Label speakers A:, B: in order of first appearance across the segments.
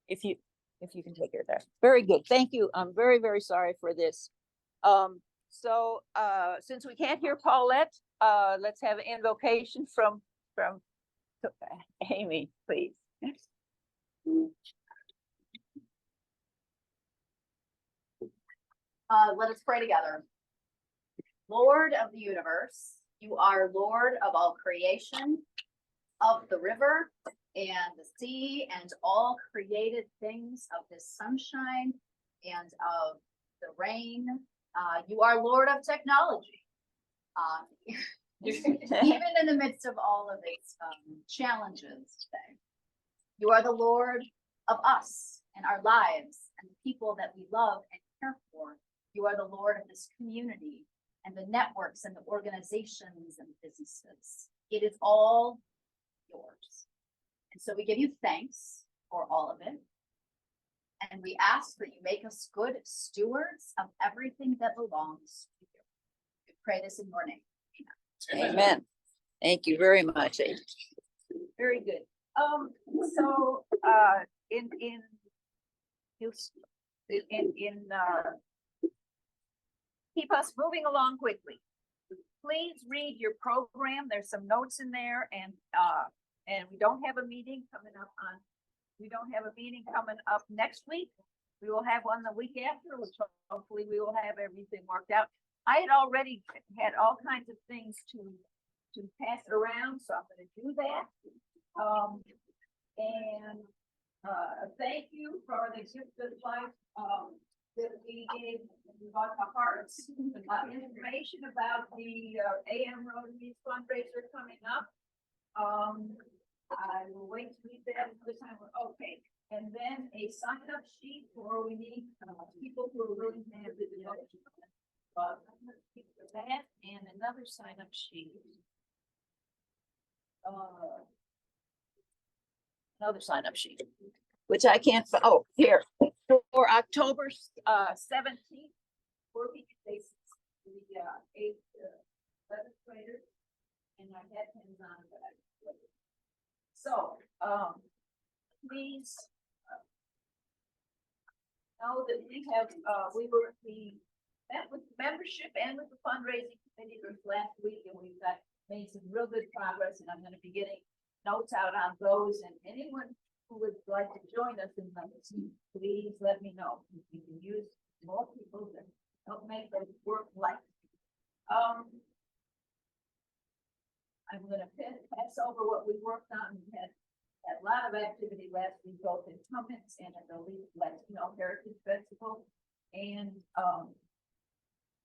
A: if you can take care of that. Very good. Thank you. I'm very, very sorry for this. So since we can't hear Paulette, let's have an invocation from Amy, please.
B: Let us pray together. Lord of the universe, you are Lord of all creation, of the river and the sea and all created things, of the sunshine and of the rain. You are Lord of technology. Even in the midst of all of its challenges today. You are the Lord of us and our lives and the people that we love and care for. You are the Lord of this community and the networks and the organizations and businesses. It is all yours. And so we give you thanks for all of it. And we ask that you make us good stewards of everything that belongs to you. We pray this in your name.
A: Amen. Amen. Thank you very much. Very good. So keep us moving along quickly. Please read your program. There's some notes in there, and we don't have a meeting coming up next week. We will have one the week after, which hopefully we will have everything worked out. I had already had all kinds of things to pass around, so I'm going to do that. Thank you for the gift of life that we gave about the hearts. Information about the AM Rotary fundraiser coming up. I will wait to read that this time. Okay, and then a sign-up sheet for we need people who are willing to have the devotion. That and another sign-up sheet. Another sign-up sheet, which I can't. Oh, here for October 17th, working spaces, the 8th, 11th graders, and I had pins on it, but I so please know that we have we met with membership and with the fundraising committee last week, and we've made some real good progress, and I'm going to be getting notes out on those, and anyone who would like to join us in those, please let me know. We can use more people to help make those work life. I'm going to pass over what we worked on. We had a lot of activity last week, both in Cummins and at the Latino Heritage Festival. And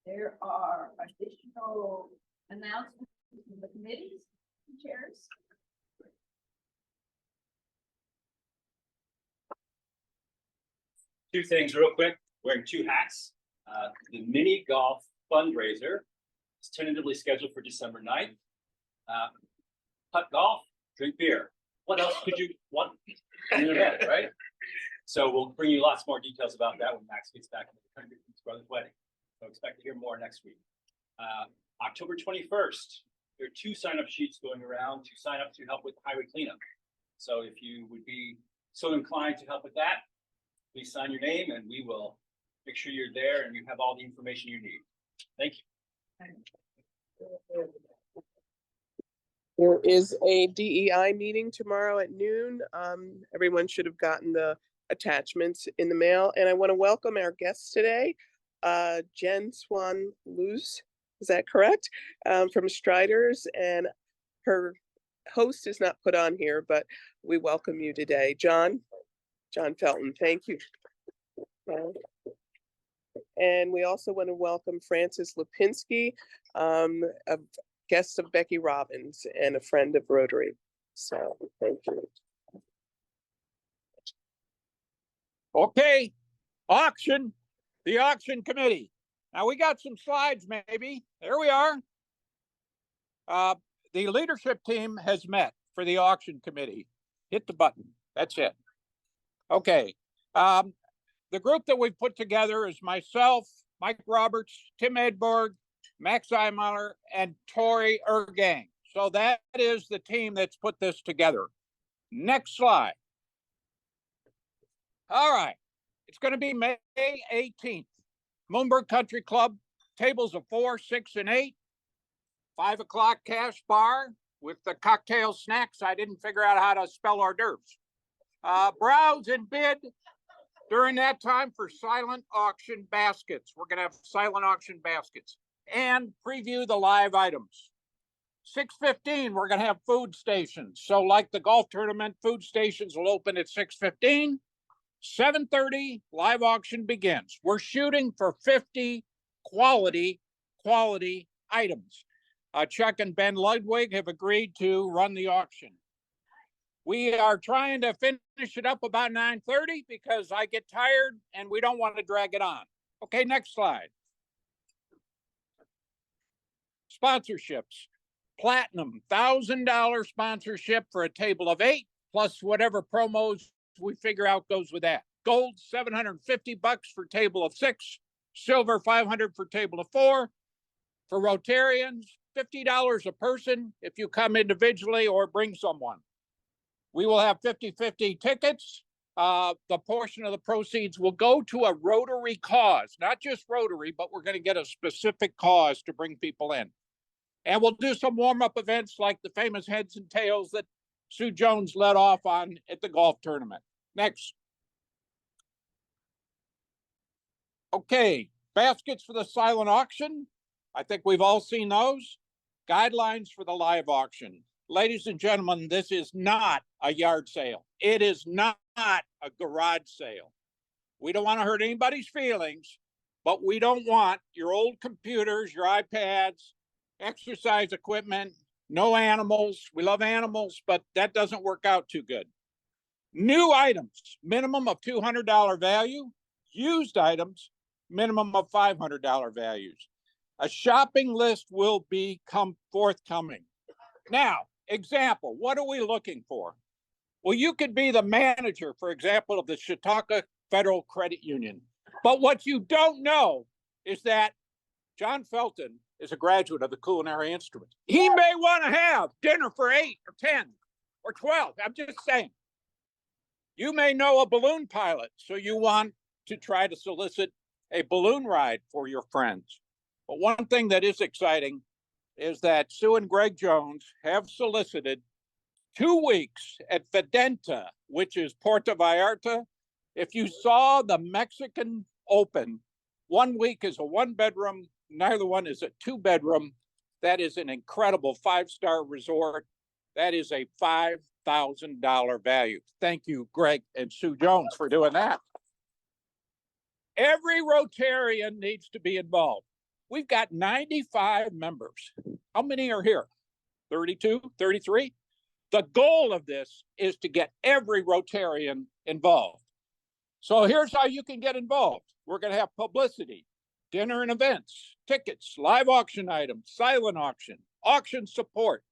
A: there are additional announcements from the committees and chairs.
C: Two things real quick, wearing two hats. The mini golf fundraiser is tentatively scheduled for December 9th. Putt golf, drink beer. What else could you want in your head, right? So we'll bring you lots more details about that when Max gets back into the country for his brother's wedding. So expect to hear more next week. October 21st, there are 2 sign-up sheets going around to sign up to help with highway cleanup. So if you would be so inclined to help with that, please sign your name and we will make sure you're there and you have all the information you need. Thank you.
D: There is a DEI meeting tomorrow at noon. Everyone should have gotten the attachments in the mail. And I want to welcome our guests today, Jen Twan Luz, is that correct? From Striders, and her host is not put on here, but we welcome you today. John Felton, thank you. And we also want to welcome Francis Lipinski, a guest of Becky Robbins and a friend of Rotary. So thank you.
E: Okay, the auction committee. Now we got some slides, maybe. There we are. The leadership team has met for the auction committee. Hit the button. That's it. Okay. The group that we've put together is myself, Mike Roberts, Tim Edborg, Max Eimeller, and Tori Ergang. So that is the team that's put this together. Next slide. All right, it's gonna be May 18th. Moonbrook Country Club, tables of 4, 6, and 8. 5 o'clock cash bar with the cocktail snacks. I didn't figure out how to spell hors d'oeuvres. Browse and bid during that time for silent auction baskets. We're gonna have silent auction baskets and preview the live items. 6:15, we're gonna have food stations. So like the golf tournament, food stations will open at 6:15. 7:30, live auction begins. We're shooting for 50 quality items. Chuck and Ben Ludwig have agreed to run the auction. We are trying to finish it up about 9:30 because I get tired and we don't want to drag it on. Okay, next slide. Sponsorships. Platinum, $1,000 sponsorship for a table of 8, plus whatever promos we figure out goes with that. Gold, $750 for table of 6. Silver, $500 for table of 4. For Rotarians, $50 a person if you come individually or bring someone. We will have 50-50 tickets. The portion of the proceeds will go to a Rotary cause, not just Rotary, but we're going to get a specific cause to bring people in. And we'll do some warm-up events like the famous heads and tails that Sue Jones led off on at the golf tournament. Next. Okay, baskets for the silent auction. I think we've all seen those. Guidelines for the live auction. Ladies and gentlemen, this is not a yard sale. It is not a garage sale. We don't want to hurt anybody's feelings, but we don't want your old computers, your iPads, exercise equipment, no animals. We love animals, but that doesn't work out too good. New items, minimum of $200 value. Used items, minimum of $500 values. A shopping list will become forthcoming. Now, example, what are we looking for? Well, you could be the manager, for example, of the Chautauqua Federal Credit Union. But what you don't know is that John Felton is a graduate of the Culinary Institute. He may want to have dinner for 8 or 10 or 12. I'm just saying. You may know a balloon pilot, so you want to try to solicit a balloon ride for your friends. But one thing that is exciting is that Sue and Greg Jones have solicited 2 weeks at Vedenta, which is Puerto Vallarta. If you saw the Mexican Open, 1 week is a 1-bedroom, neither one is a 2-bedroom. That is an incredible 5-star resort. That is a $5,000 value. Thank you, Greg and Sue Jones, for doing that. Every Rotarian needs to be involved. We've got 95 members. How many are here? 32, 33? The goal of this is to get every Rotarian involved. So here's how you can get involved. We're going to have publicity, dinner and events, tickets, live auction items, silent auction, auction support,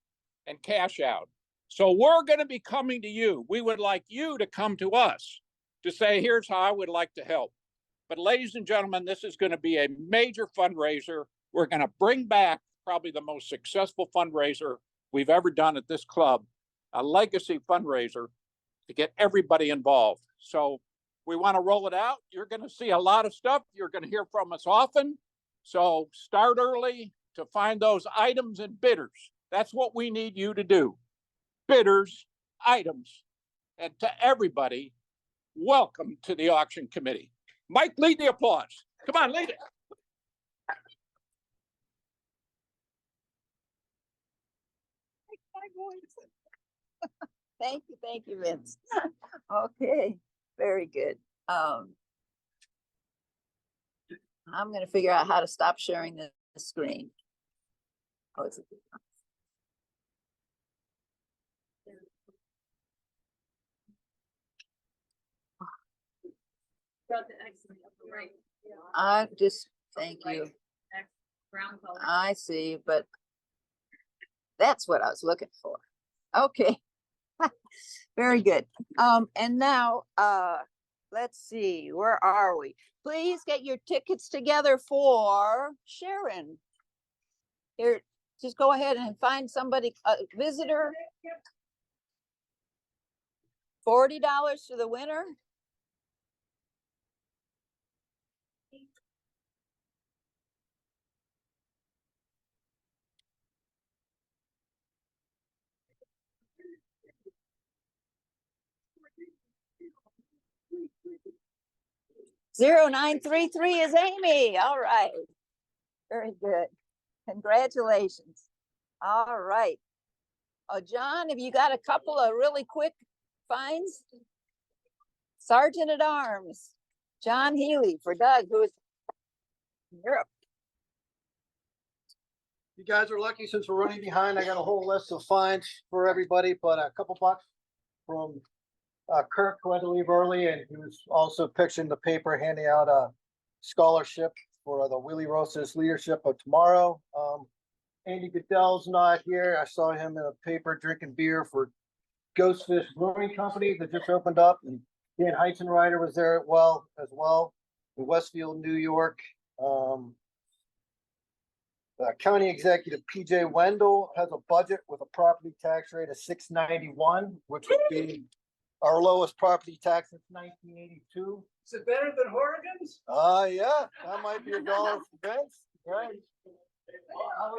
E: and cash out. So we're going to be coming to you. We would like you to come to us to say, here's how I would like to help. But ladies and gentlemen, this is going to be a major fundraiser. We're going to bring back probably the most successful fundraiser we've ever done at this club, a legacy fundraiser to get everybody involved. So we want to roll it out. You're going to see a lot of stuff. You're going to hear from us often. So start early to find those items and bidders. That's what we need you to do. Bidders, items, and to everybody, welcome to the auction committee. Mike, lead the applause. Come on, lead it.
A: Thank you, Vince. Okay, very good. I'm gonna figure out how to stop sharing the screen. Oh, it's I just, thank you. I see, but that's what I was looking for. Okay. Very good. And now, let's see, where are we? Please get your tickets together for Sharon. Here, just go ahead and find somebody, a visitor. $40 for the winner.
F: 0933 is Amy. All right. Very good. Congratulations. All right. Oh, John, have you got a couple of really quick finds? Sergeant at Arms, John Healy for Doug, who is in Europe.
G: You guys are lucky since we're running behind. I got a whole list of fines for everybody, but a couple bucks from Kirk, who had to leave early, and he was also pitching the paper, handing out a scholarship for the Willie Rosas Leadership of Tomorrow. Andy Goodell's not here. I saw him in a paper drinking beer for Ghostfish Brewing Company that just opened up, and Dan Heisenreiter was there as well in Westfield, New York. County Executive PJ Wendell has a budget with a property tax rate of $691, which would be our lowest property tax since 1982.
H: Is it better than Horrigan's?
G: Yeah, that might be a dollar for Vince, right? I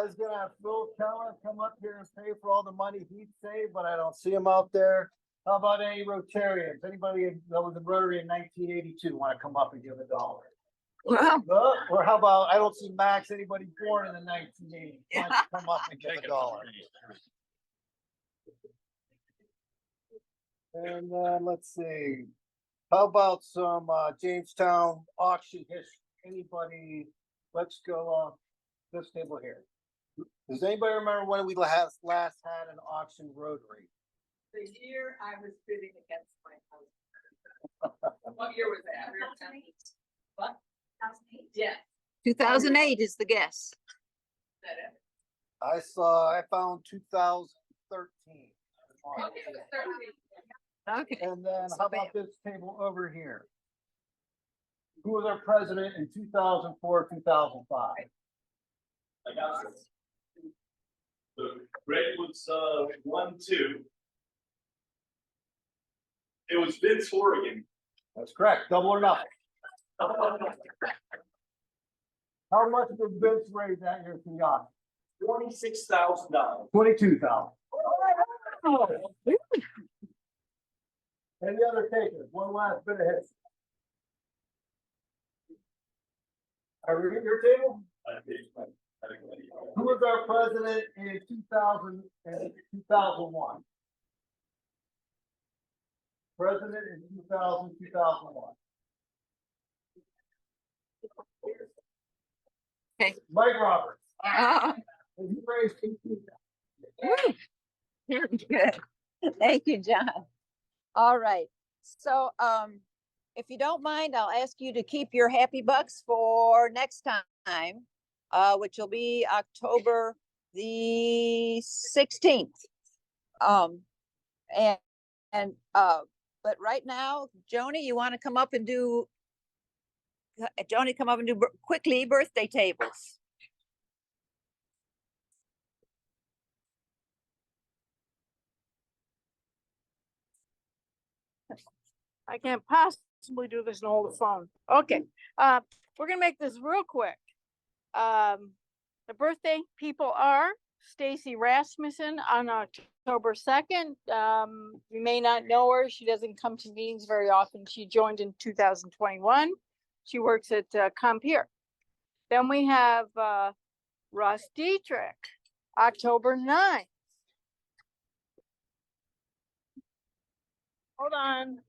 G: was gonna have Phil Keller come up here and pay for all the money he'd save, but I don't see him out there. How about any Rotarians? Anybody that was in Rotary in 1982 want to come up and give $1?
F: Wow.
G: Or how about, I don't see Max, anybody born in the 1980s, want to come up and give $1? And let's see, how about some Jamestown auction history? Anybody? Let's go this table here. Does anybody remember when we last had an auction Rotary?
H: The year I was bidding against my husband. What year was that? What? 2008? Yeah.
F: 2008 is the guess.
H: That it?
G: I found 2013.
H: Okay, it was 13.
F: Okay.
G: And then how about this table over here? Who was our president in 2004, 2005?
I: I got it. The red was 1-2. It was Vince Horrigan.
G: That's correct. Double or nothing. How much did Vince raise that year to the auction?
I: $26,000.
G: 22,000. Any other takers? One last bit of history. I read your table. Who was our president in 2000 and 2001? President in 2000, 2001.
F: Okay.
G: Mike Roberts.
F: Oh,
G: And he raised 18,000.
F: very good. Thank you, John. All right. So, if you don't mind, I'll ask you to keep your happy bucks for next time, which will be October the 16th. But right now, Joni, you want to come up and do quickly birthday tables.
J: I can't possibly do this and hold the phone. Okay, we're gonna make this real quick. The birthday people are Stacy Rasmussen on October 2nd. You may not know her. She doesn't come to meetings very often. She joined in 2021. She works at Compeer. Then we have Russ Dietrich, October 9th. Hold on.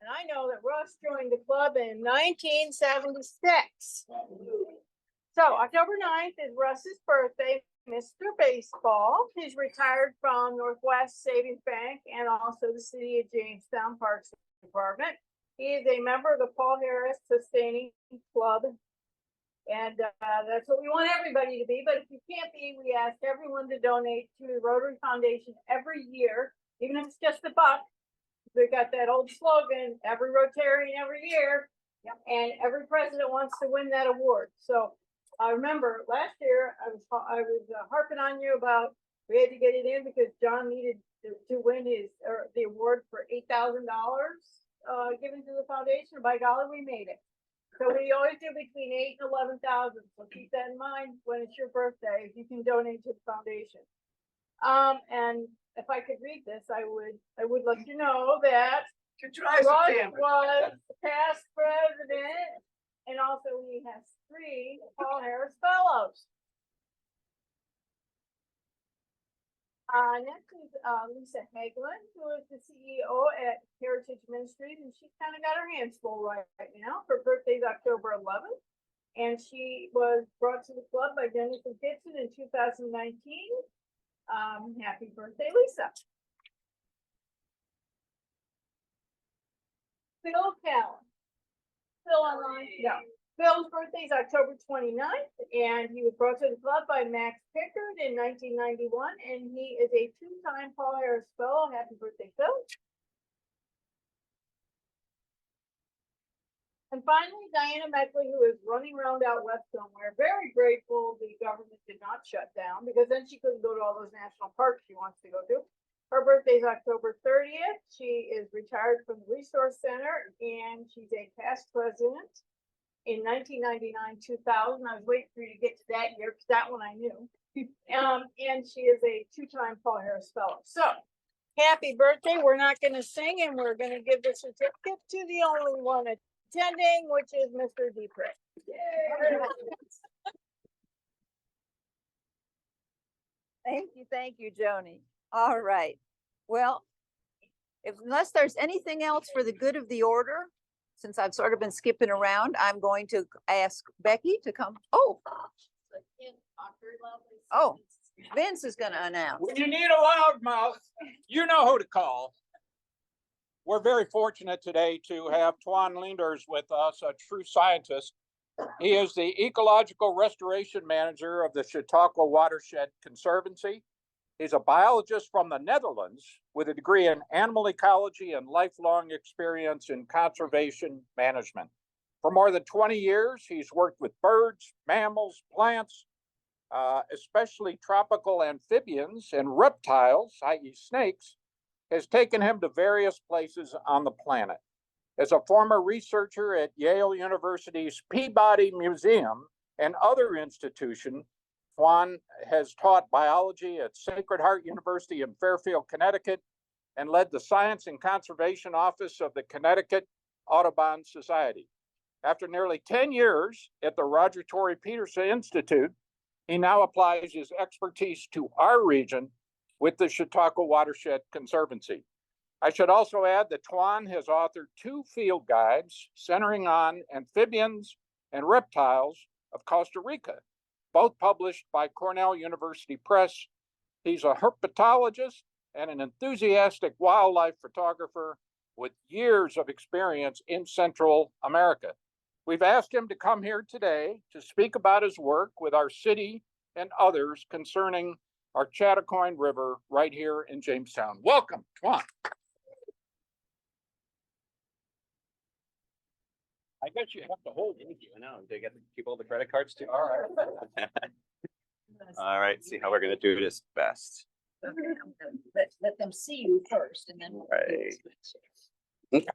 J: And I know that Russ joined the club in 1976. So October 9th is Russ's birthday, Mr. Baseball. He's retired from Northwest Savings Bank and also the City of Jamestown Parks Department. He is a member of the Paul Harris Sustaining Club. And that's what we want everybody to be. But if you can't be, we ask everyone to donate to the Rotary Foundation every year, even if it's just $1. We got that old slogan, every Rotarian every year. Yep. And every president wants to win that award. So I remember last year I was harping on you about we had to get it in because John needed to win the award for $8,000 given to the foundation. By golly, we made it. So we always do between 8 and 11,000. So keep that in mind when it's your birthday. You can donate to the foundation. And if I could read this, I would let you know that
I: Could try some
J: Russ
I: damage.
J: was past president, and also he has 3 Paul Harris Fellows. Next is Lisa Hagelin, who is the CEO at Heritage Ministries, and she's kind of got her hands full right now. Her birthday's October 11th, and she was brought to the club by Jennifer Gibson in 2019. Happy birthday, Lisa. Phil Callen. Phil online? No. Phil's birthday is October 29th, and he was brought to the club by Max Pickard in 1991, and he is a 2-time Paul Harris Fellow. Happy birthday, Phil. And finally, Diana Meckley, who is running around out west somewhere. Very grateful the government did not shut down, because then she couldn't go to all those national parks she wants to go to. Her birthday is October 30th. She is retired from the Resource Center, and she's a past president in 1999, 2000. I was waiting for you to get to that year, because that one I knew. And she is a 2-time Paul Harris Fellow. So, happy birthday. We're not going to sing, and we're going to give the certificate to the only one attending, which is Mr. Dietrich.
F: Thank you, Joni. All right. Well, unless there's anything else for the good of the order, since I've sort of been skipping around, I'm going to ask Becky to come. Oh, Vince is going to announce.
E: When you need a loudmouth, you know who to call. We're very fortunate today to have Twan Leenders with us, a true scientist. He is the Ecological Restoration Manager of the Chautauqua Watershed Conservancy. He's a biologist from the Netherlands with a degree in animal ecology and lifelong experience in conservation management. For more than 20 years, he's worked with birds, mammals, plants, especially tropical amphibians and reptiles, i.e. snakes, has taken him to various places on the planet. As a former researcher at Yale University's Peabody Museum and other institutions, Twan has taught biology at Sacred Heart University in Fairfield, Connecticut, and led the Science and Conservation Office of the Connecticut Audubon Society. After nearly 10 years at the Roger Tory Peterson Institute, he now applies his expertise to our region with the Chautauqua Watershed Conservancy. I should also add that Twan has authored 2 field guides centering on amphibians and reptiles of Costa Rica, both published by Cornell University Press. He's a herpetologist and an enthusiastic wildlife photographer with years of experience in Central America. We've asked him to come here today to speak about his work with our city and others concerning our Chautauqua River right here in Jamestown. Welcome, Twan. I guess you have to hold it.
K: I know. They get to keep all the credit cards too. All right. All right. See how we're gonna do this best.
A: Let them see you first, and then.
K: Right. Okay.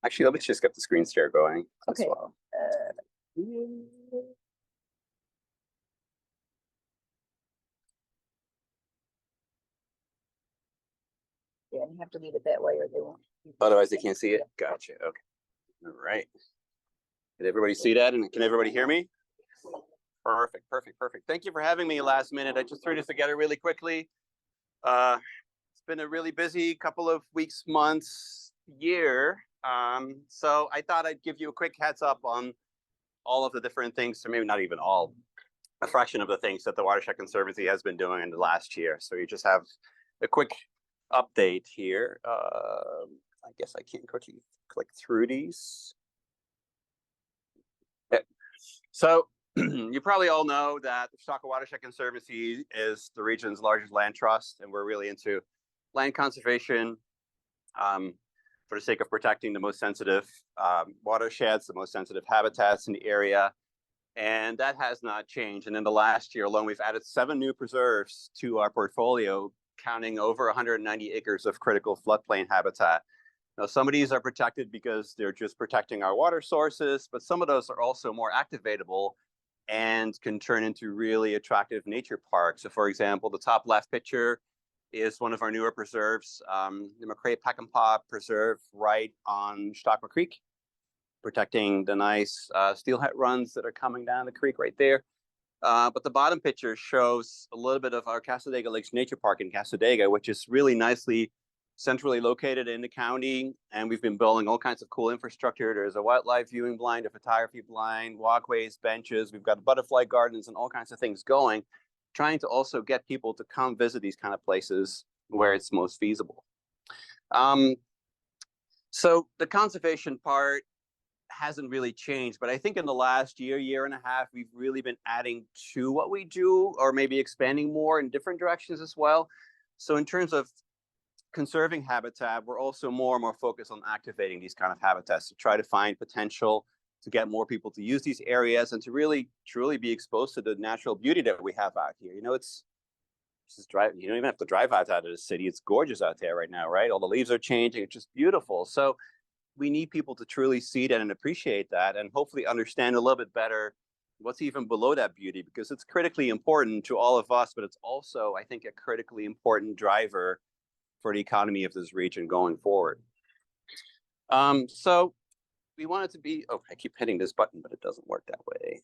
K: Actually, let me just get the screen share going as
A: Okay.
K: well.
A: Yeah, you have to leave it that way, or they won't.
K: Otherwise, they can't see it. Gotcha. Okay. All right. Did everybody see that? And can everybody hear me? Perfect. Thank you for having me last minute. I just threw this together really quickly. It's been a really busy couple of weeks, months, year. So I thought I'd give you a quick heads up on all of the different things, or maybe not even all, a fraction of the things that the Watershed Conservancy has been doing in the last year. So you just have a quick update here. I guess I can't quickly click through these. Okay. So you probably all know that the Chautauqua Watershed Conservancy is the region's largest land trust, and we're really into land conservation for the sake of protecting the most sensitive watersheds, the most sensitive habitats in the area. And that has not changed. And in the last year alone, we've added 7 new preserves to our portfolio, counting over 190 acres of critical floodplain habitat. Now, some of these are protected because they're just protecting our water sources, but some of those are also more activatable and can turn into really attractive nature parks. So for example, the top left picture is one of our newer preserves, the McCrae-Peckinpah Preserve right on Chautauqua Creek, protecting the nice steelhead runs that are coming down the creek right there. But the bottom picture shows a little bit of our Cassadaga Lakes Nature Park in Cassadaga, which is really nicely centrally located in the county. And we've been building all kinds of cool infrastructure. There's a wildlife viewing blind, a photography blind, walkways, benches. We've got butterfly gardens and all kinds of things going, trying to also get people to come visit these kind of places where it's most feasible. So the conservation part hasn't really changed, but I think in the last year and a half, we've really been adding to what we do, or maybe expanding more in different directions as well. So in terms of conserving habitat, we're also more and more focused on activating these kind of habitats to try to find potential to get more people to use these areas and to really truly be exposed to the natural beauty that we have out here. You know, it's just you don't even have to drive out of the city. It's gorgeous out there right now, right? All the leaves are changing. It's just beautiful. So we need people to truly see that and appreciate that, and hopefully understand a little bit better what's even below that beauty, because it's critically important to all of us, but it's also, I think, a critically important driver for the economy of this region going forward. So we want it to be, oh, I keep hitting this button, but it doesn't work that way.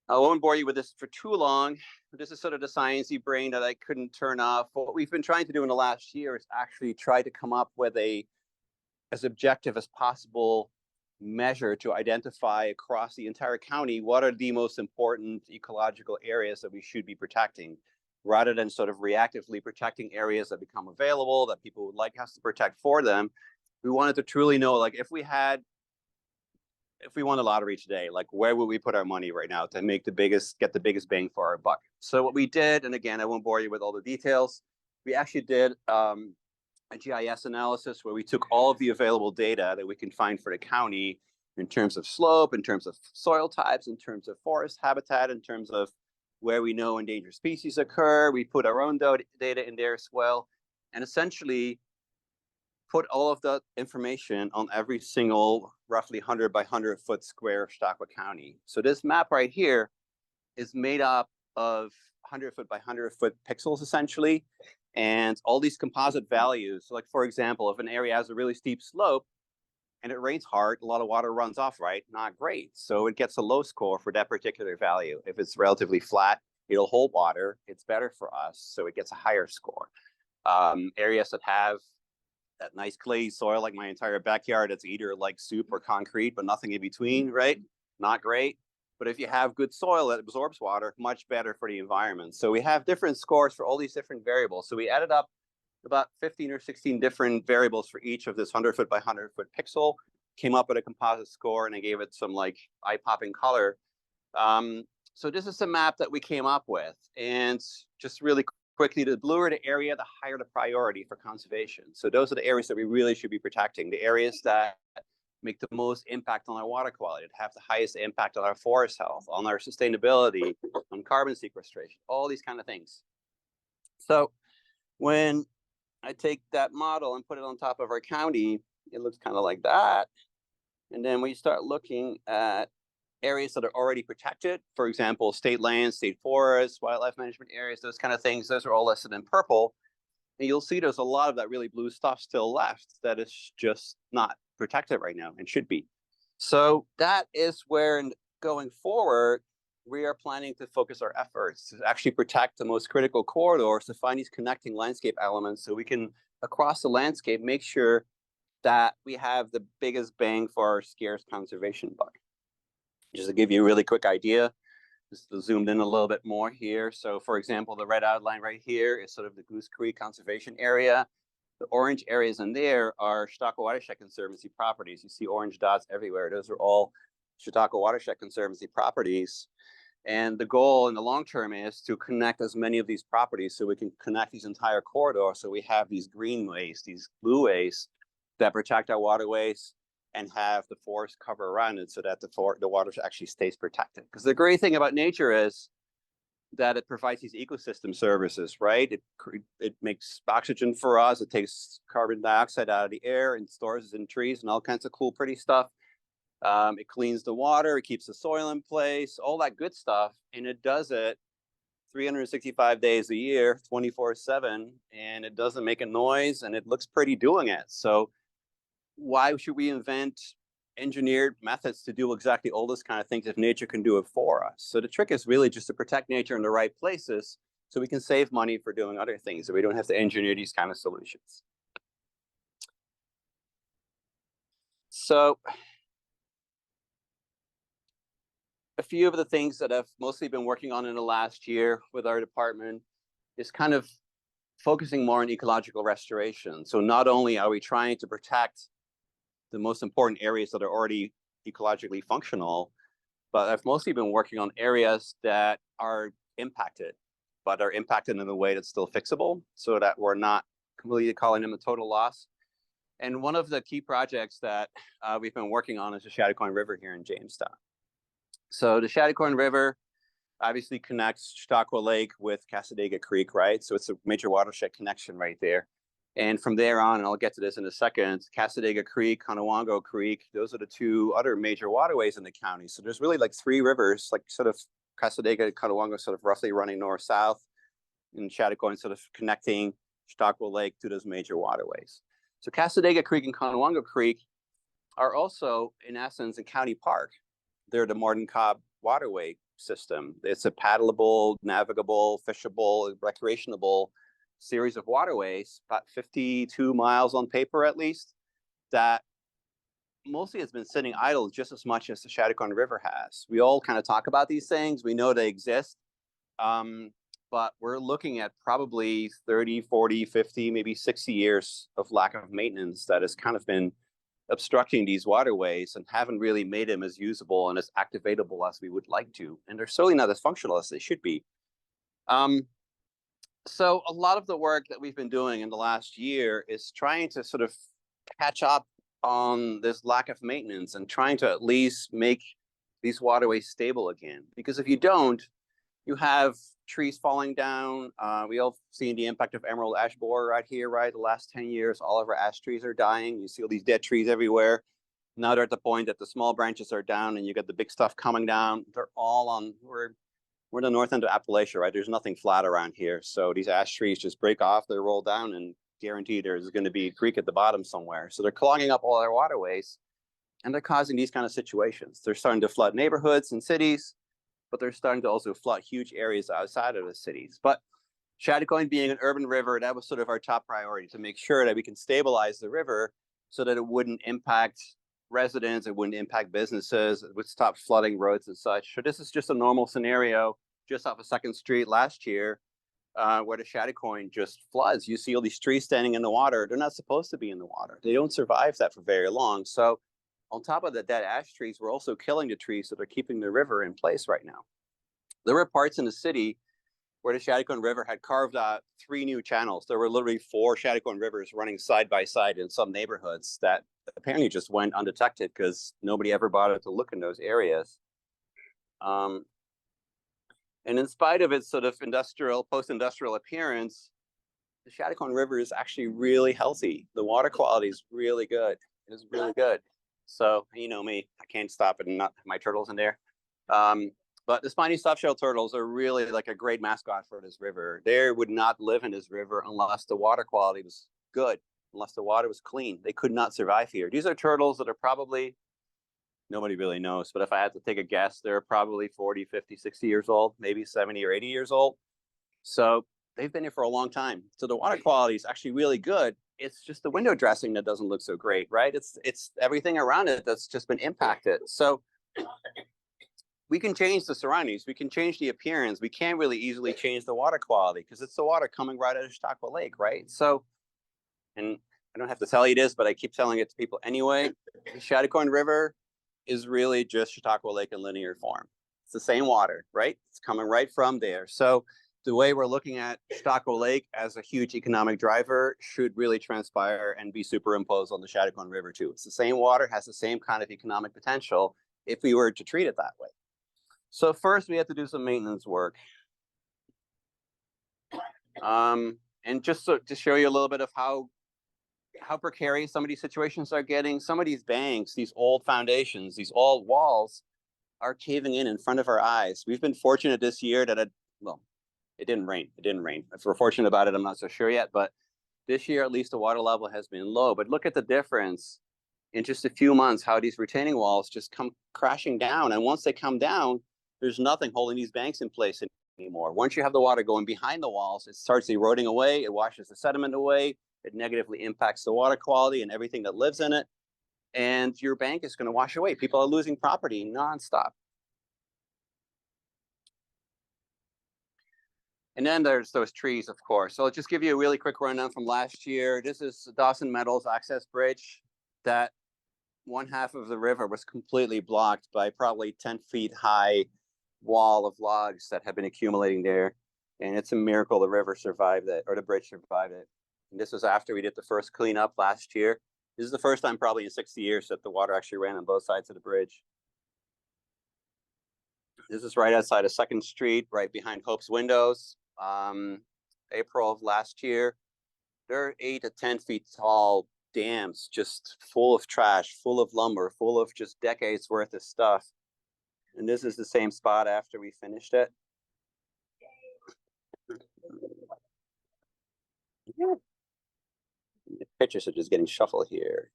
K: I won't bore you with this for too long. This is sort of the sciencey brain that I couldn't turn off. What we've been trying to do in the last year is actually try to come up with as objective as possible measure to identify across the entire county what are the most important ecological areas that we should be protecting, rather than sort of reactively protecting areas that become available that people would like us to protect for them. We wanted to truly know, like, if we won the lottery today, like, where would we put our money right now to get the biggest bang for our buck? So what we did, and again, I won't bore you with all the details, we actually did a GIS analysis where we took all of the available data that we can find for the county in terms of slope, in terms of soil types, in terms of forest habitat, in terms of where we know endangered species occur. We put our own data in there as well, and essentially put all of the information on every single roughly 100 by 100 foot square of Chautauqua County. So this map right here is made up of 100 foot by 100 foot pixels essentially, and all these composite values. So like, for example, if an area has a really steep slope and it rains hard, a lot of water runs off, right? Not great. So it gets a low score for that particular value. If it's relatively flat, it'll hold water. It's better for us, so it gets a higher score. Areas that have that nice clay soil, like my entire backyard, that's either like soup or concrete, but nothing in between, right? Not great. But if you have good soil that absorbs water, much better for the environment. So we have different scores for all these different variables. So we added up about 15 or 16 different variables for each of this 100 foot by 100 foot pixel, came up with a composite score, and I gave it some like eye-popping color. So this is the map that we came up with. And just really quickly, the bluer the area, the higher the priority for conservation. So those are the areas that we really should be protecting, the areas that make the most impact on our water quality, that have the highest impact on our forest health, on our sustainability, on carbon sequestration, all these kind of things. So when I take that model and put it on top of our county, it looks kind of like that. And then we start looking at areas that are already protected, for example, state lands, state forests, wildlife management areas, those kind of things. Those are all listed in purple. And you'll see there's a lot of that really blue stuff still left that is just not protected right now and should be. So that is where, going forward, we are planning to focus our efforts to actually protect the most critical corridors, to find these connecting landscape elements so we can, across the landscape, make sure that we have the biggest bang for our scarce conservation buck. Just to give you a really quick idea, just zoomed in a little bit more here. So for example, the red outline right here is sort of the Goose Creek Conservation Area. The orange areas in there are Chautauqua Watershed Conservancy properties. You see orange dots everywhere. Those are all Chautauqua Watershed Conservancy properties. And the goal in the long term is to connect as many of these properties so we can connect these entire corridors. So we have these greenways, these blueways that protect our waterways and have the forest cover around it so that the water actually stays protected. Because the great thing about nature is that it provides these ecosystem services, right? It makes oxygen for us. It takes carbon dioxide out of the air and stores it in trees and all kinds of cool, pretty stuff. It cleans the water. It keeps the soil in place, all that good stuff. And it does it 365 days a year, 24/7, and it doesn't make a noise and it looks pretty doing it. So why should we invent engineered methods to do exactly all this kind of things if nature can do it for us? So the trick is really just to protect nature in the right places so we can save money for doing other things, so we don't have to engineer these kind of solutions. So a few of the things that I've mostly been working on in the last year with our department is kind of focusing more on ecological restoration. So not only are we trying to protect the most important areas that are already ecologically functional, but I've mostly been working on areas that are impacted, but are impacted in a way that's still fixable so that we're not completely calling them a total loss. And one of the key projects that we've been working on is the Chautauqua River here in Jamestown. So the Chautauqua River obviously connects Chautauqua Lake with Cassadaga Creek, right? So it's a major watershed connection right there. And from there on, and I'll get to this in a second, Cassadaga Creek, Conowongo Creek, those are the two other major waterways in the county. So there's really like three rivers, like sort of Cassadaga and Conowongo sort of roughly running north-south, and Chautauqua sort of connecting Chautauqua Lake to those major waterways. So Cassadaga Creek and Conowongo Creek are also, in essence, a county park. They're the Martin Cobb waterway system. It's a paddleable, navigable, fishable, recreationable series of waterways, about 52 miles on paper at least, that mostly has been sitting idle just as much as the Chautauqua River has. We all kind of talk about these things. We know they exist, but we're looking at probably 30, 40, 50, maybe 60 years of lack of maintenance that has kind of been obstructing these waterways and haven't really made them as usable and as activatable as we would like to. And they're certainly not as functional as they should be. So a lot of the work that we've been doing in the last year is trying to sort of catch up on this lack of maintenance and trying to at least make these waterways stable again. Because if you don't, you have trees falling down. We all seen the impact of emerald ash borer right here, right? The last 10 years, all of our ash trees are dying. You see all these dead trees everywhere. Now they're at the point that the small branches are down and you get the big stuff coming down. They're all on, we're the north end of Appalachia, right? There's nothing flat around here. So these ash trees just break off, they roll down, and guaranteed there's going to be a creek at the bottom somewhere. So they're clogging up all our waterways and they're causing these kind of situations. They're starting to flood neighborhoods and cities, but they're starting to also flood huge areas outside of the cities. But Chautauqua being an urban river, that was sort of our top priority, to make sure that we can stabilize the river so that it wouldn't impact residents, it wouldn't impact businesses, it would stop flooding roads and such. So this is just a normal scenario just off of 2nd Street last year, where the Chautauqua just floods. You see all these trees standing in the water. They're not supposed to be in the water. They don't survive that for very long. So on top of the dead ash trees, we're also killing the trees that are keeping the river in place right now. There were parts in the city where the Chautauqua River had carved out 3 new channels. There were literally 4 Chautauqua rivers running side by side in some neighborhoods that apparently just went undetected because nobody ever bothered to look in those areas. And in spite of its sort of post-industrial appearance, the Chautauqua River is actually really healthy. The water quality is really good. It is really good. So, you know me, I can't stop it and not have my turtles in there. But the spiny softshell turtles are really like a great mascot for this river. They would not live in this river unless the water quality was good, unless the water was clean. They could not survive here. These are turtles that are probably, nobody really knows, but if I had to take a guess, they're probably 40, 50, 60 years old, maybe 70 or 80 years old. So they've been here for a long time. So the water quality is actually really good. It's just the window dressing that doesn't look so great, right? It's everything around it that's just been impacted. So we can change the surroundings. We can change the appearance. We can't really easily change the water quality because it's the water coming right out of Chautauqua Lake, right? So, and I don't have to tell you this, but I keep telling it to people anyway. The Chautauqua River is really just Chautauqua Lake in linear form. It's the same water, right? It's coming right from there. So the way we're looking at Chautauqua Lake as a huge economic driver should really transpire and be superimposed on the Chautauqua River too. It's the same water, has the same kind of economic potential if we were to treat it that way. So first we have to do some maintenance work. And just to show you a little bit of how precarious some of these situations are getting, some of these banks, these old foundations, these old walls are caving in front of our eyes. We've been fortunate this year that It didn't rain. It didn't rain. If we're fortunate about it, I'm not so sure yet. But this year, at least, the water level has been low. But look at the difference in just a few months, how these retaining walls just come crashing down. And once they come down, there's nothing holding these banks in place anymore. Once you have the water going behind the walls, it starts eroding away. It washes the sediment away. It negatively impacts the water quality and everything that lives in it. And your bank is going to wash away. People are losing property nonstop. And then there's those trees, of course. So I'll just give you a really quick rundown from last year. This is Dawson Meadows Access Bridge. That one half of the river was completely blocked by probably 10 feet high wall of logs that have been accumulating there. And it's a miracle the river survived it, or the bridge survived it. And this was after we did the first cleanup last year. This is the first time probably in 60 years that the water actually ran on both sides of the bridge. This is right outside of 2nd Street, right behind Hope's Windows. April of last year, there are 8 to 10 feet tall dams just full of trash, full of lumber, full of just decades worth of stuff. And this is the same spot after we finished it. The pictures are just getting shuffled here.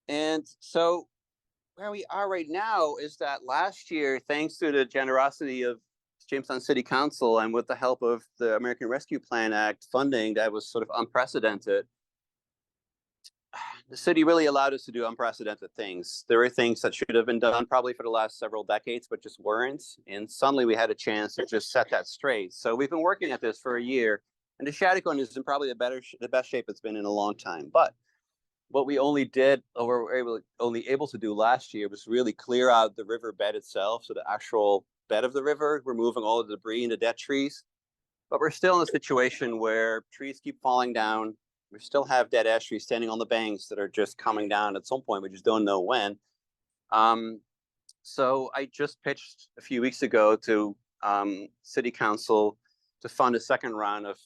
K: And so where we are right now is that last year, thanks to the generosity of Jamestown City Council and with the help of the American Rescue Plan Act funding that was sort of unprecedented, the city really allowed us to do unprecedented things. There were things that should have been done probably for the last several decades, but just weren't. And suddenly we had a chance to just set that straight. So we've been working at this for a year, and the Chautauqua is in probably the best shape it's been in a long time. But what we only did, or were only able to do last year, was really clear out the river bed itself. So the actual bed of the river, removing all the debris and the dead trees. But we're still in a situation where trees keep falling down. We still have dead ash trees standing on the banks that are just coming down at some point. We just don't know when. So I just pitched a few weeks ago to City Council to fund a second round of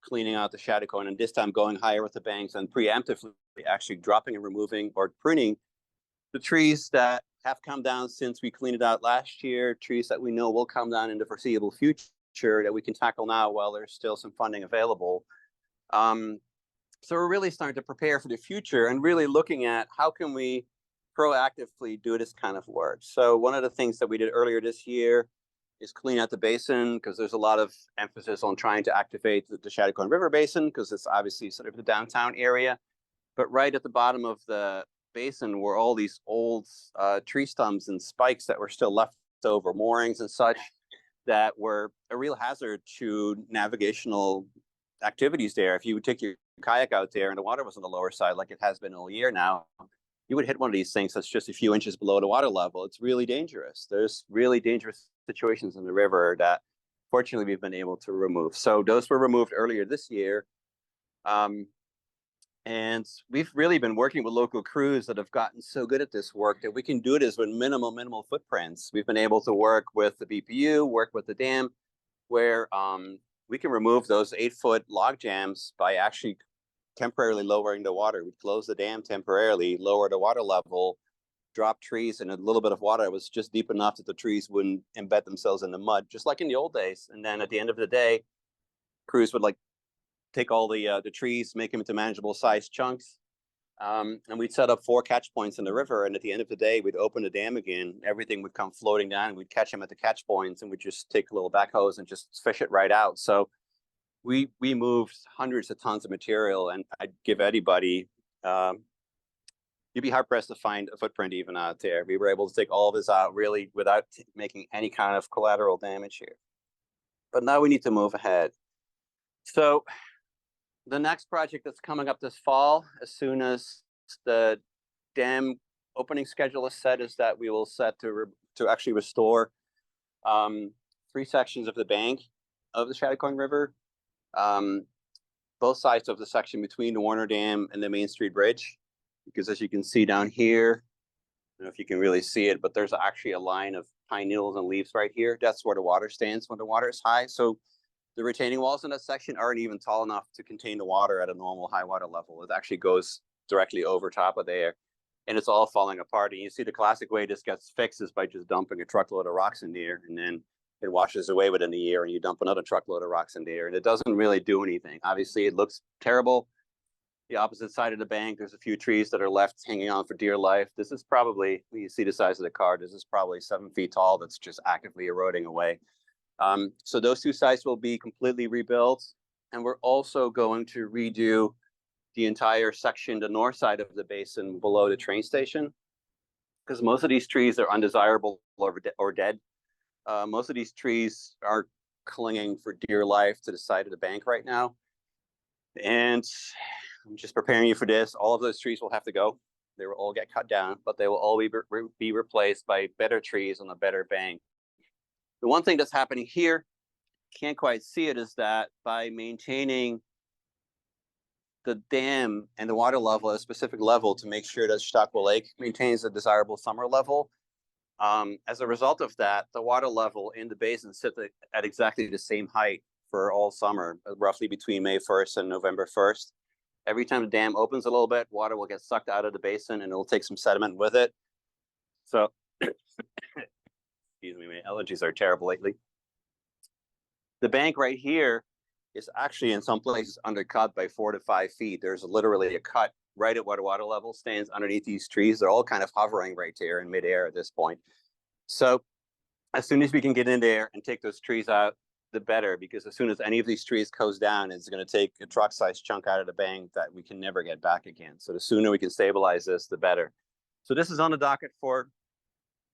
K: cleaning out the Chautauqua, and this time going higher with the banks and preemptively actually dropping and removing or pruning the trees that have come down since we cleaned it out last year, trees that we know will come down in the foreseeable future that we can tackle now while there's still some funding available. So we're really starting to prepare for the future and really looking at how can we proactively do this kind of work. So one of the things that we did earlier this year is clean out the basin, because there's a lot of emphasis on trying to activate the Chautauqua River Basin, because it's obviously sort of the downtown area. But right at the bottom of the basin were all these old tree stumps and spikes that were still left over, moorings and such, that were a real hazard to navigational activities there. If you would take your kayak out there and the water was on the lower side, like it has been all year now, you would hit one of these things that's just a few inches below the water level. It's really dangerous. There's really dangerous situations in the river that fortunately we've been able to remove. So those were removed earlier this year. And we've really been working with local crews that have gotten so good at this work that we can do this with minimal footprints. We've been able to work with the BPU, work with the dam, where we can remove those 8-foot log jams by actually temporarily lowering the water. We'd close the dam temporarily, lower the water level, drop trees, and a little bit of water was just deep enough that the trees wouldn't embed themselves in the mud, just like in the old days. And then at the end of the day, crews would take all the trees, make them into manageable sized chunks. And we'd set up 4 catch points in the river. And at the end of the day, we'd open the dam again. Everything would come floating down. And we'd catch them at the catch points, and we'd just take little backhoes and just fish it right out. So we moved hundreds of tons of material, and I'd give anybody, you'd be hard pressed to find a footprint even out there. We were able to take all of this out really without making any kind of collateral damage here. But now we need to move ahead. So the next project that's coming up this fall, as soon as the dam opening schedule is set, is that we will set to actually restore 3 sections of the bank of the Chautauqua River, both sides of the section between the Warner Dam and the Main Street Bridge. Because as you can see down here, I don't know if you can really see it, but there's actually a line of pine needles and leaves right here. That's where the water stands when the water is high. So the retaining walls in that section aren't even tall enough to contain the water at a normal high water level. It actually goes directly over top of there, and it's all falling apart. And you see the classic way this gets fixed is by just dumping a truckload of rocks in there and then it washes away within a year and you dump another truckload of rocks in there and it doesn't really do anything. Obviously, it looks terrible. The opposite side of the bank, there's a few trees that are left hanging on for dear life. This is probably, when you see the size of the card, this is probably 7 feet tall that's just actively eroding away. So those two sites will be completely rebuilt. And we're also going to redo the entire section, the north side of the basin below the train station, because most of these trees are undesirable or dead. Most of these trees are clinging for dear life to the side of the bank right now. And I'm just preparing you for this. All of those trees will have to go. They will all get cut down, but they will all be replaced by better trees on a better bank. The one thing that's happening here, can't quite see it, is that by maintaining the dam and the water level at a specific level to make sure that Chautauqua Lake maintains a desirable summer level, as a result of that, the water level in the basin sits at exactly the same height for all summer, roughly between May 1st and November 1st. Every time the dam opens a little bit, water will get sucked out of the basin and it'll take some sediment with it. So, excuse me, my allergies are terrible lately. The bank right here is actually in some places undercut by 4 to 5 feet. There's literally a cut right at where the water level stands underneath these trees. They're all kind of hovering right there in midair at this point. So as soon as we can get in there and take those trees out, the better, because as soon as any of these trees goes down, it's going to take a truck-sized chunk out of the bank that we can never get back again. So the sooner we can stabilize this, the better. So this is on the docket for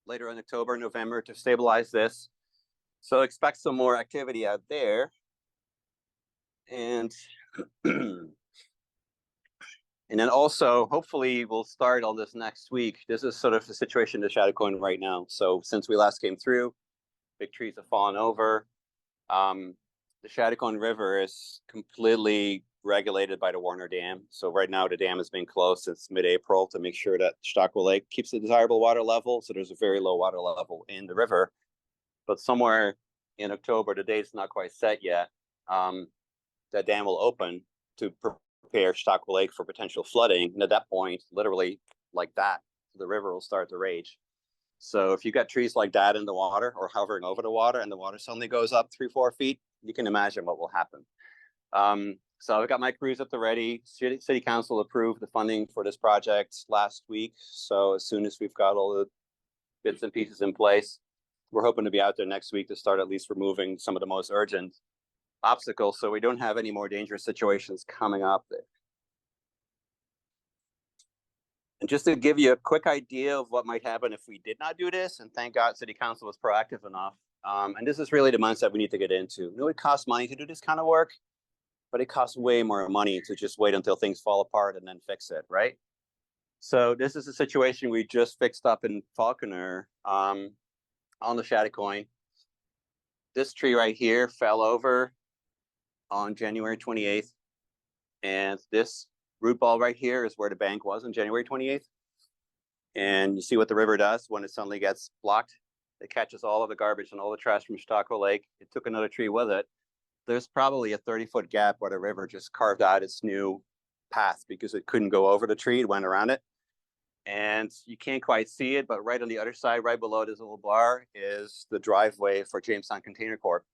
K: later in October, November to stabilize this. So expect some more activity out there. And and then also, hopefully we'll start all this next week. This is sort of the situation in Chautauqua right now. So since we last came through, big trees have fallen over. The Chautauqua River is completely regulated by the Warner Dam. So right now the dam has been closed since mid-April to make sure that Chautauqua Lake keeps the desirable water level. So there's a very low water level in the river. But somewhere in October, the date's not quite set yet, that dam will open to prepare Chautauqua Lake for potential flooding. And at that point, literally like that, the river will start to rage. So if you got trees like that in the water or hovering over the water and the water suddenly goes up 3-4 feet, you can imagine what will happen. So I've got my crews at the ready. City Council approved the funding for this project last week. So as soon as we've got all the bits and pieces in place, we're hoping to be out there next week to start at least removing some of the most urgent obstacles so we don't have any more dangerous situations coming up there. And just to give you a quick idea of what might happen if we did not do this, and thank God City Council was proactive enough. And this is really the mindset we need to get into. You know, it costs money to do this kind of work, but it costs way more money to just wait until things fall apart and then fix it, right? So this is a situation we just fixed up in Falconer on the Chautauqua. This tree right here fell over on January 28th. And this root ball right here is where the bank was on January 28th. And you see what the river does when it suddenly gets blocked. It catches all of the garbage and all the trash from Chautauqua Lake. It took another tree with it. There's probably a 30-foot gap where the river just carved out its new path because it couldn't go over the tree. It went around it. And you can't quite see it, but right on the other side, right below this little bar, is the driveway for Jamestown Container Corp.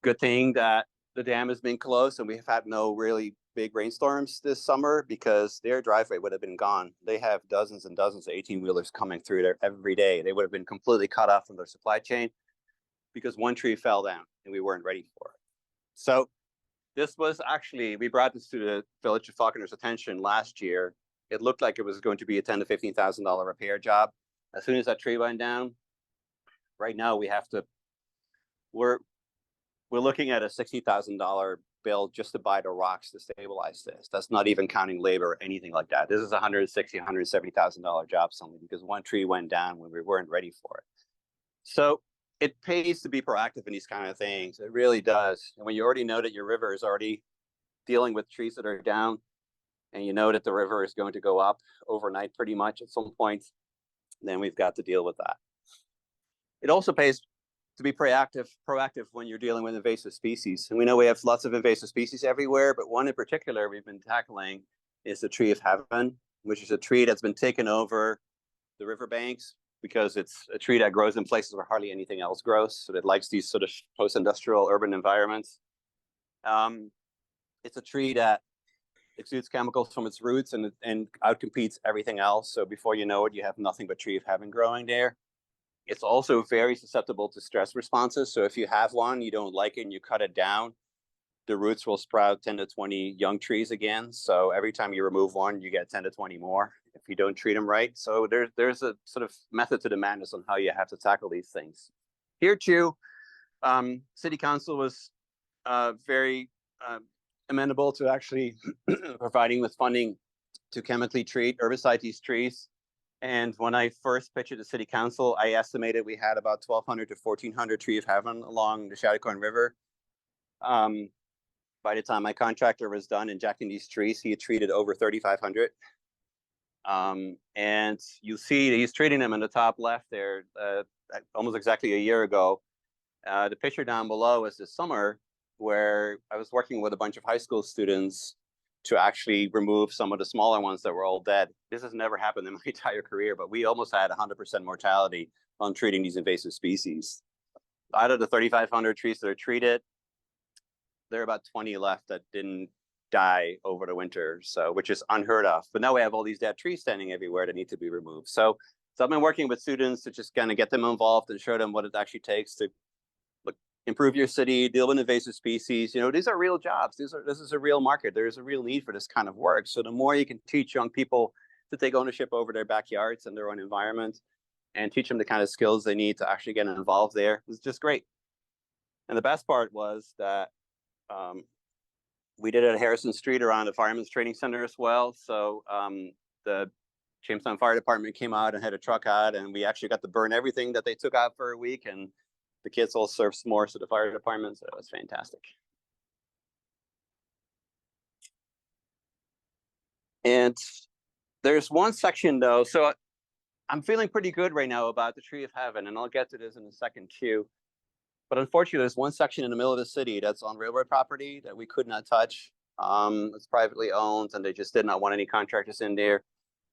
K: Good thing that the dam has been closed and we have had no really big rainstorms this summer because their driveway would have been gone. They have dozens and dozens of 18-wheelers coming through there every day. They would have been completely cut off from their supply chain because one tree fell down and we weren't ready for it. So this was actually, we brought this to the Village of Falconer's attention last year. It looked like it was going to be a $10,000 to $15,000 repair job. As soon as that tree went down, right now we have to, we're looking at a $60,000 bill just to buy the rocks to stabilize this. That's not even counting labor or anything like that. This is a $160,000, $170,000 job something because one tree went down when we weren't ready for it. So it pays to be proactive in these kind of things. It really does. And when you already know that your river is already dealing with trees that are down, and you know that the river is going to go up overnight pretty much at some point, then we've got to deal with that. It also pays to be proactive when you're dealing with invasive species. And we know we have lots of invasive species everywhere, but one in particular we've been tackling is the tree of heaven, which is a tree that's been taken over the riverbanks because it's a tree that grows in places where hardly anything else grows. So it likes these sort of post-industrial urban environments. It's a tree that exudes chemicals from its roots and outcompetes everything else. So before you know it, you have nothing but tree of heaven growing there. It's also very susceptible to stress responses. So if you have one, you don't like it and you cut it down, the roots will sprout 10 to 20 young trees again. So every time you remove one, you get 10 to 20 more if you don't treat them right. So there's a sort of method to the madness on how you have to tackle these things. Here too, City Council was very amenable to actually providing with funding to chemically treat, herbicide these trees. And when I first pitched it to City Council, I estimated we had about 1,200 to 1,400 tree of heaven along the Chautauqua River. By the time my contractor was done injecting these trees, he had treated over 3,500. And you see he's treating them in the top left there almost exactly a year ago. The picture down below is this summer where I was working with a bunch of high school students to actually remove some of the smaller ones that were all dead. This has never happened in my entire career, but we almost had 100% mortality on treating these invasive species. Out of the 3,500 trees that are treated, there are about 20 left that didn't die over the winter, so which is unheard of. But now we have all these dead trees standing everywhere that need to be removed. So I've been working with students to just kind of get them involved and show them what it actually takes to improve your city, deal with invasive species. You know, these are real jobs. This is a real market. There's a real need for this kind of work. So the more you can teach young people to take ownership over their backyards and their own environment and teach them the kind of skills they need to actually get involved there, it's just great. And the best part was that we did it at Harrison Street around the Fireman's Training Center as well. So the Jamestown Fire Department came out and had a truck out, and we actually got to burn everything that they took out for a week. And the kids all served s'mores to the fire department, so it was fantastic. And there's one section though, so I'm feeling pretty good right now about the Tree of Heaven, and I'll get to this in a second too. But unfortunately, there's one section in the middle of the city that's on railroad property that we could not touch. It's privately owned, and they just did not want any contractors in there.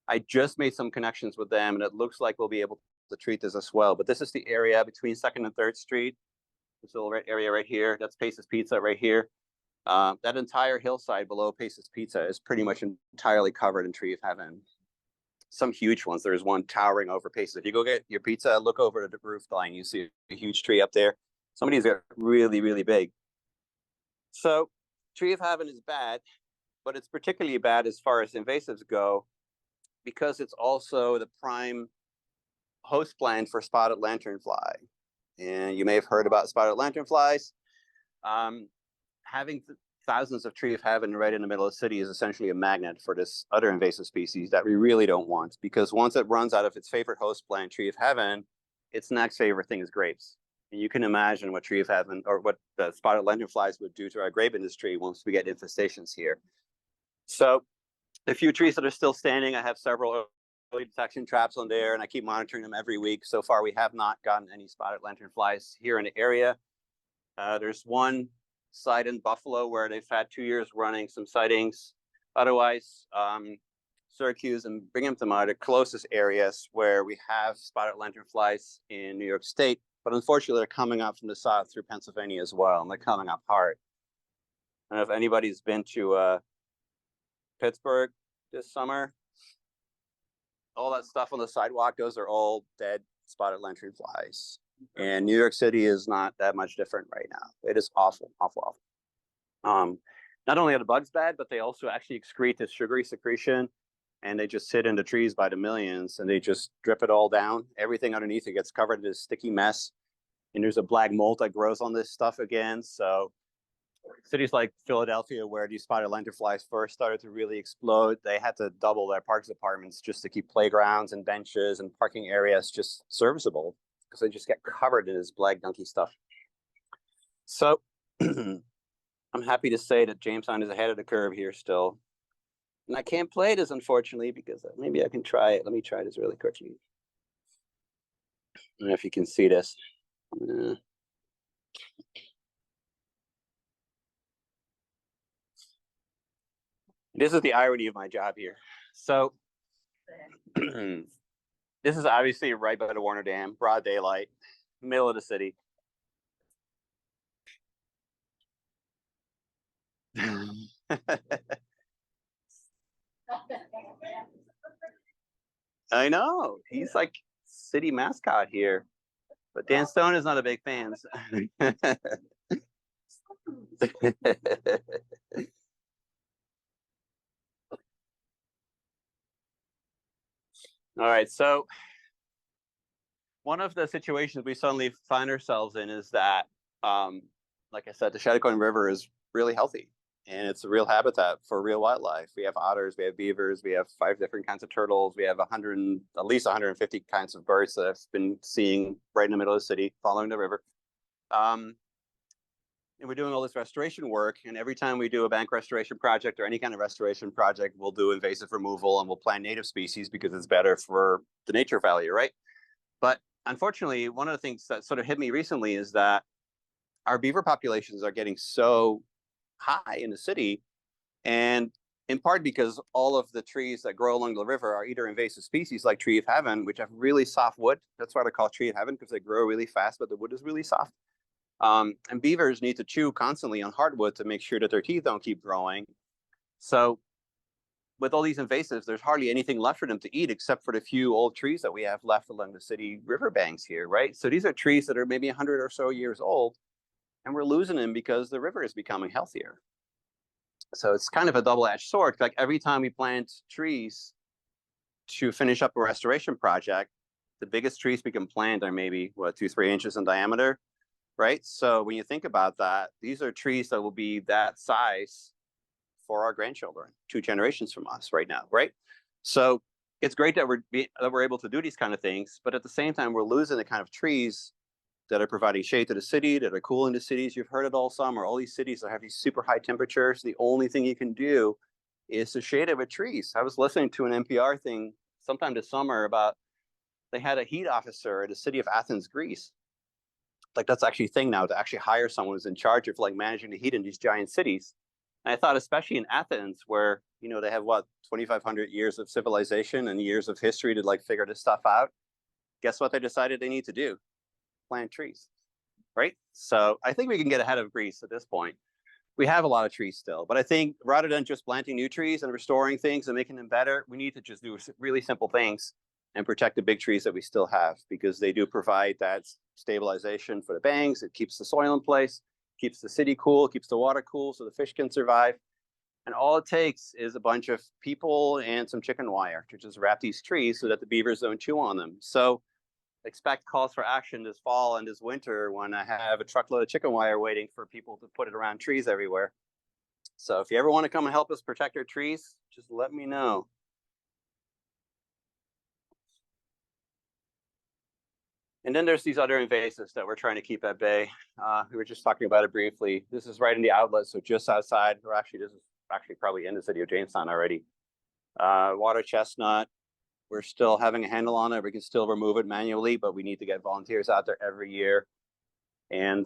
K: I just made some connections with them, and it looks like we'll be able to treat this as well. But this is the area between 2nd and 3rd Street. This little area right here, that's Pace's Pizza right here. That entire hillside below Pace's Pizza is pretty much entirely covered in Tree of Heaven. Some huge ones. There's one towering over Pace's. If you go get your pizza, look over the roof line, you see a huge tree up there. Some of these are really, really big. So Tree of Heaven is bad, but it's particularly bad as far as invasives go because it's also the prime host plant for spotted lanternfly. And you may have heard about spotted lanternflies. Having thousands of Tree of Heaven right in the middle of the city is essentially a magnet for this other invasive species that we really don't want, because once it runs out of its favorite host plant, Tree of Heaven, its next favorite thing is grapes. And you can imagine what Tree of Heaven or what the spotted lanternflies would do to our grape industry once we get infestations here. So the few trees that are still standing, I have several early detection traps on there, and I keep monitoring them every week. So far, we have not gotten any spotted lanternflies here in the area. There's one site in Buffalo where they've had 2 years running some sightings. Otherwise, Syracuse and Binghamton are the closest areas where we have spotted lanternflies in New York State. But unfortunately, they're coming up from the south through Pennsylvania as well, and they're coming up hard. I don't know if anybody's been to Pittsburgh this summer. All that stuff on the sidewalk, those are all dead spotted lanternflies. And New York City is not that much different right now. It is awful, awful, awful. Not only are the bugs bad, but they also actually excrete this sugary secretion, and they just sit in the trees by the millions, and they just drip it all down. Everything underneath it gets covered in this sticky mess, and there's a black mold that grows on this stuff again. So cities like Philadelphia, where these spotted lanternflies first started to really explode, they had to double their parks departments just to keep playgrounds and benches and parking areas just serviceable, because they just get covered in this black gunky stuff. So I'm happy to say that Jamestown is ahead of the curve here still. And I can't play this, unfortunately, because maybe I can try it. Let me try this really quickly. I don't know if you can see this. This is the irony of my job here. So This is obviously right by the Warner Dam, broad daylight, middle of the city. I know, he's like city mascot here, but Dan Stone is not a big fan. All right, so one of the situations we suddenly find ourselves in is that, like I said, the Chautauqua River is really healthy and it's a real habitat for real wildlife. We have otters, we have beavers, we have 5 different kinds of turtles, we have at least 150 kinds of birds that I've been seeing right in the middle of the city following the river. And we're doing all this restoration work, and every time we do a bank restoration project or any kind of restoration project, we'll do invasive removal and we'll plant native species because it's better for the nature value, right? But unfortunately, one of the things that sort of hit me recently is that our beaver populations are getting so high in the city, and in part because all of the trees that grow along the river are either invasive species like tree of heaven, which have really soft wood. That's why they're called tree of heaven, because they grow really fast, but the wood is really soft. And beavers need to chew constantly on hardwood to make sure that their teeth don't keep growing. So with all these invasives, there's hardly anything left for them to eat except for the few old trees that we have left along the city riverbanks here, right? So these are trees that are maybe 100 or so years old, and we're losing them because the river is becoming healthier. So it's kind of a double-edged sword. Like every time we plant trees to finish up a restoration project, the biggest trees we can plant are maybe, 2-3 inches in diameter, right? So when you think about that, these are trees that will be that size for our grandchildren, 2 generations from us right now, right? So it's great that we're able to do these kind of things, but at the same time, we're losing the kind of trees that are providing shade to the city, that are cooling the cities. You've heard it all summer. All these cities that have these super high temperatures, the only thing you can do is to shade it with trees. I was listening to an NPR thing sometime this summer about, they had a heat officer in the city of Athens, Greece. Like that's actually a thing now, to actually hire someone who's in charge of like managing the heat in these giant cities. And I thought, especially in Athens, where, you know, they have 2,500 years of civilization and years of history to like figure this stuff out. Guess what they decided they need to do? Plant trees, right? So I think we can get ahead of Greece at this point. We have a lot of trees still, but I think rather than just planting new trees and restoring things and making them better, we need to just do really simple things and protect the big trees that we still have, because they do provide that stabilization for the banks. It keeps the soil in place, keeps the city cool, keeps the water cool so the fish can survive. And all it takes is a bunch of people and some chicken wire to just wrap these trees so that the beavers don't chew on them. So expect calls for action this fall and this winter when I have a truckload of chicken wire waiting for people to put it around trees everywhere. So if you ever want to come and help us protect our trees, just let me know. And then there's these other invasives that we're trying to keep at bay. We were just talking about it briefly. This is right in the outlet, so just outside, or actually this is actually probably in the city of Jamestown already. Water chestnut. We're still having a handle on it. We can still remove it manually, but we need to get volunteers out there every year. And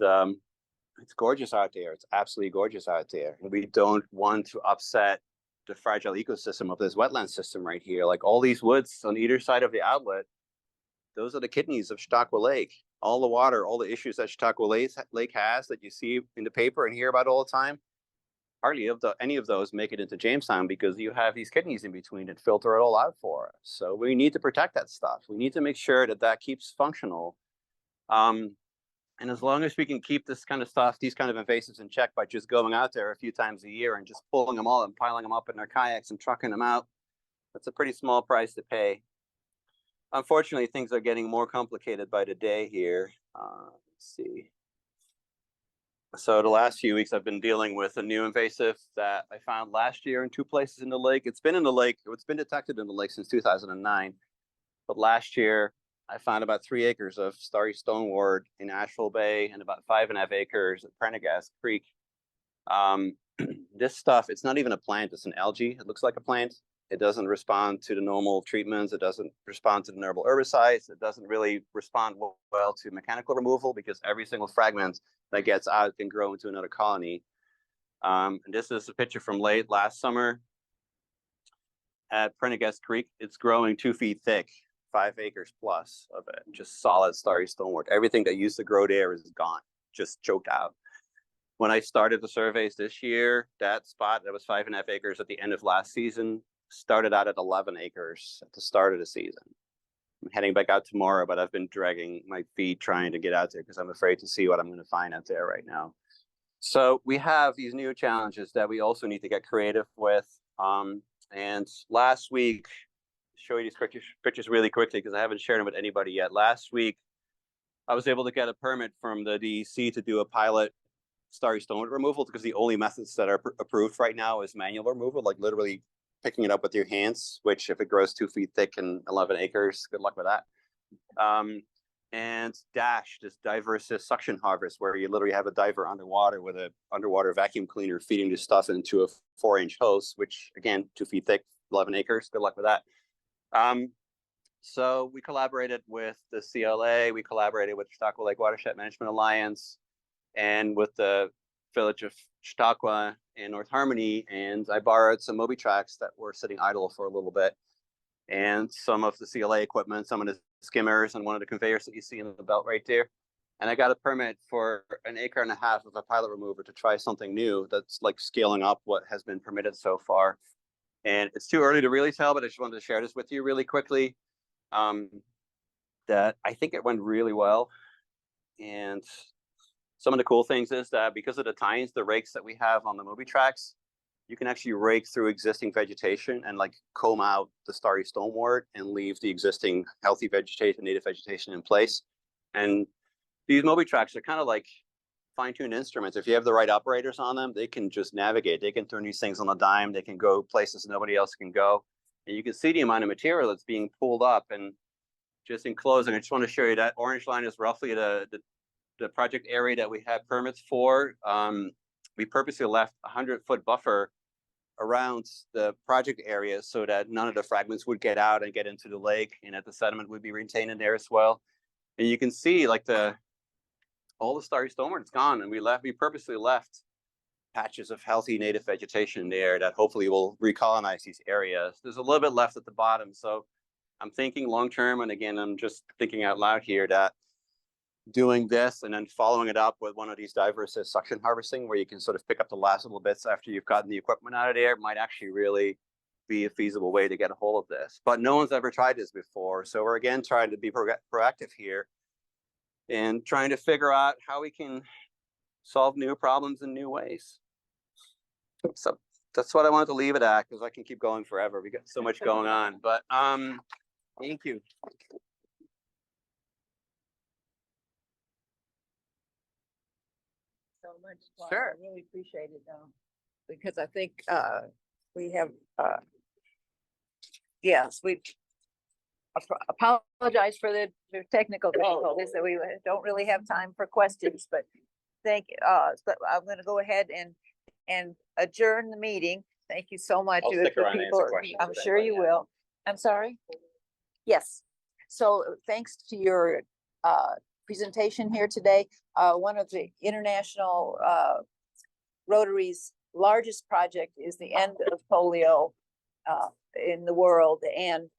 K: it's gorgeous out there. It's absolutely gorgeous out there. And we don't want to upset the fragile ecosystem of this wetland system right here. Like all these woods on either side of the outlet, those are the kidneys of Chautauqua Lake. All the water, all the issues that Chautauqua Lake has that you see in the paper and hear about all the time, hardly any of those make it into Jamestown because you have these kidneys in between that filter it all out for us. So we need to protect that stuff. We need to make sure that that keeps functional. And as long as we can keep this kind of stuff, these kind of invasives in check by just going out there a few times a year and just pulling them all and piling them up in our kayaks and trucking them out, that's a pretty small price to pay. Unfortunately, things are getting more complicated by the day here. Let's see. So the last few weeks I've been dealing with a new invasive that I found last year in 2 places in the lake. It's been in the lake, it's been detected in the lake since 2009. But last year I found about 3 acres of starry stonewort in Asheville Bay and about 5.5 acres at Prendergast Creek. This stuff, it's not even a plant, it's an algae. It looks like a plant. It doesn't respond to the normal treatments. It doesn't respond to the normal herbicides. It doesn't really respond well to mechanical removal because every single fragment that gets out can grow into another colony. And this is a picture from late last summer at Prendergast Creek. It's growing 2 feet thick. 5 acres plus of it, just solid starry stonework. Everything that used to grow there is gone, just choked out. When I started the surveys this year, that spot that was 5.5 acres at the end of last season started out at 11 acres at the start of the season. I'm heading back out tomorrow, but I've been dragging my feet trying to get out there because I'm afraid to see what I'm going to find out there right now. So we have these new challenges that we also need to get creative with. And last week, show you these pictures really quickly because I haven't shared them with anybody yet. Last week, I was able to get a permit from the DEC to do a pilot starry stone removal because the only methods that are approved right now is manual removal, like literally picking it up with your hands, which if it grows 2 feet thick and 11 acres, good luck with that. And Dash, this diverse suction harvest, where you literally have a diver underwater with an underwater vacuum cleaner feeding this stuff into a 4-inch hose, which again, 2 feet thick, 11 acres, good luck with that. So we collaborated with the CLA, we collaborated with Chautauqua Lake Watershed Management Alliance, and with the village of Chautauqua and North Harmony, and I borrowed some Moby tracks that were sitting idle for a little bit, and some of the CLA equipment, some of the skimmers, and one of the conveyors that you see in the belt right there. And I got a permit for 1.5 acres of a pilot remover to try something new that's like scaling up what has been permitted so far. And it's too early to really tell, but I just wanted to share this with you really quickly. That I think it went really well. And some of the cool things is that because of the tines, the rakes that we have on the Moby tracks, you can actually rake through existing vegetation and like comb out the starry stonewort and leave the existing healthy vegetation, native vegetation in place. And these Moby tracks are kind of like fine-tuned instruments. If you have the right operators on them, they can just navigate. They can turn these things on a dime. They can go places nobody else can go. And you can see the amount of material that's being pulled up. And just in closing, I just want to show you that orange line is roughly the project area that we have permits for. We purposely left a 100-foot buffer around the project area so that none of the fragments would get out and get into the lake, and that the sediment would be retained in there as well. And you can see like all the starry stonewort is gone, and we purposely left patches of healthy native vegetation there that hopefully will recolonize these areas. There's a little bit left at the bottom, so I'm thinking long term, and again, I'm just thinking out loud here that doing this and then following it up with one of these diverse suction harvesting where you can sort of pick up the last little bits after you've gotten the equipment out of there might actually really be a feasible way to get a hold of this. But no one's ever tried this before. So we're again trying to be proactive here and trying to figure out how we can solve new problems in new ways. So that's what I wanted to leave it at because I can keep going forever. We got so much going on, but thank you.
F: So much. Twan.
H: Sure.
F: I really appreciate it though, because I think we have yes, we apologize for the technical difficulties that we don't really have time for questions, but thank so I'm going to go ahead and adjourn the meeting. Thank you so much.
K: I'll stick around and answer questions
F: I'm
K: if
F: sure you
K: anybody
F: will. I'm sorry. Yes. So thanks to your presentation here today. One of the international Rotary's largest project is the end of polio in the world. And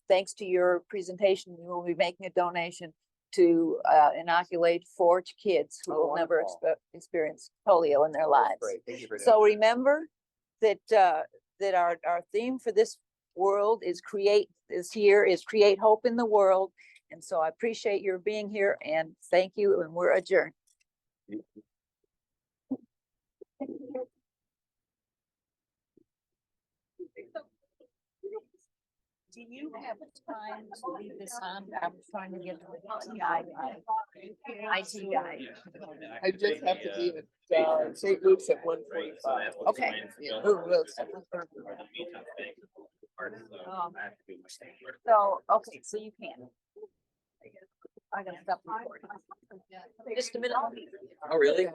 F: thanks to your presentation, we will be making a donation to inoculate 4 kids who will never experience polio in their lives.
K: Great. Thank you for doing
F: So
K: that.
F: remember that that our theme for this world is create hope in the world. And so I appreciate your being here and thank you, and we're adjourned. Do you have time to leave this on? I was trying to get the IT guy.
D: I just have to be at St. Luke's at 1:45.
F: Okay. So, okay, so you can. I gotta stop recording. Just a minute.
K: Oh, really?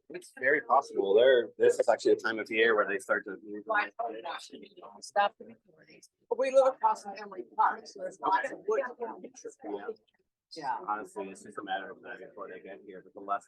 K: It's very possible. This is actually a time of year where they start to move.
F: Stop the recording.
H: We live across from Emory Park, so there's lots of wood.
K: Yeah. Honestly, it's just a matter of time before they get here, but the last